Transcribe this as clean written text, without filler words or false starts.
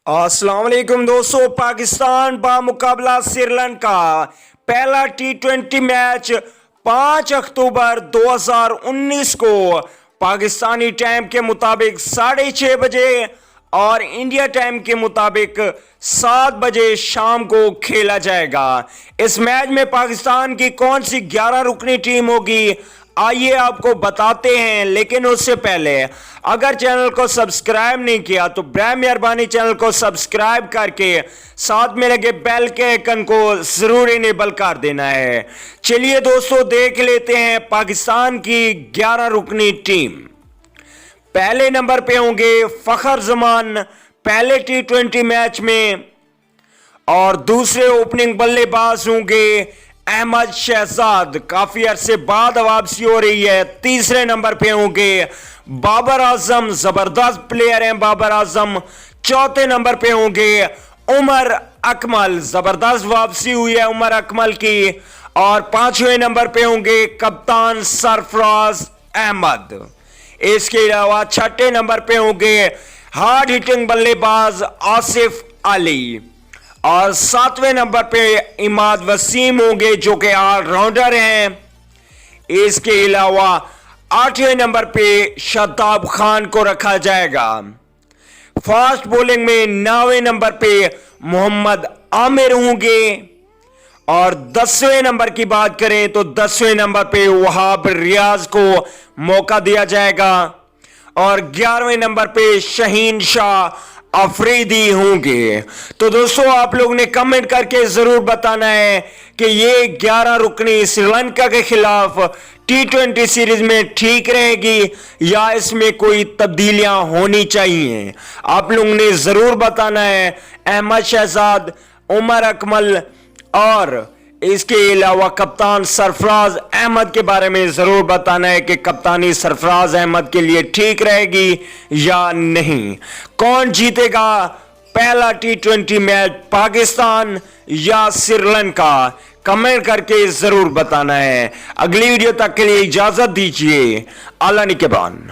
अस्सलाम वालेकुम दोस्तों, पाकिस्तान बामुकाबला श्रीलंका पहला टी20 मैच 5 अक्टूबर 2019 को पाकिस्तानी टाइम के मुताबिक 6:30 बजे और इंडिया टाइम के मुताबिक 7 बजे शाम को खेला जाएगा। इस मैच में पाकिस्तान की कौन सी 11 रुकनी टीम होगी आइए आपको बताते हैं, लेकिन उससे पहले अगर चैनल को सब्सक्राइब नहीं किया तो बराए मेहरबानी चैनल को सब्सक्राइब करके साथ में लगे बेल के आइकन को जरूर इनेबल कर देना है। चलिए दोस्तों देख लेते हैं पाकिस्तान की 11 रुकनी टीम। पहले नंबर पे होंगे फखर जमान पहले टी20 मैच में, और दूसरे ओपनिंग बल्लेबाज होंगे अहमद शहजाद, काफी अरसे बाद वापसी हो रही है। तीसरे नंबर पे होंगे बाबर आजम, जबरदस्त प्लेयर हैं बाबर आजम। चौथे नंबर पे होंगे उमर अकमल, जबरदस्त वापसी हुई है उमर अकमल की। और पांचवें नंबर पे होंगे कप्तान सरफराज अहमद। इसके अलावा छठे नंबर पे होंगे हार्ड हिटिंग बल्लेबाज आसिफ अली, और सातवें नंबर पे इमाद वसीम होंगे जो कि ऑलराउंडर हैं। इसके अलावा आठवें नंबर पे शादाब खान को रखा जाएगा। फास्ट बॉलिंग में 9वें नंबर पे मोहम्मद आमिर होंगे, और 10वें नंबर की बात करें तो 10वें नंबर पे वहाब रियाज को मौका दिया जाएगा, और 11वें नंबर पे शहीन शाह अफरीदी होंगे। तो दोस्तों आप लोग ने कमेंट करके जरूर बताना है कि ये 11 रुकनी श्रीलंका के खिलाफ टी20 सीरीज में ठीक रहेगी या इसमें कोई तब्दीलियां होनी चाहिए। आप लोगों ने जरूर बताना है। अहमद शहजाद, उमर अकमल और इसके अलावा कप्तान सरफराज अहमद के बारे में जरूर बताना है कि कप्तानी सरफराज अहमद के लिए ठीक रहेगी या नहीं। कौन जीतेगा पहला टी20 मैच, पाकिस्तान या श्रीलंका? कमेंट करके जरूर बताना है। अगली वीडियो तक के लिए इजाजत दीजिए। अल्लाह निगहबान।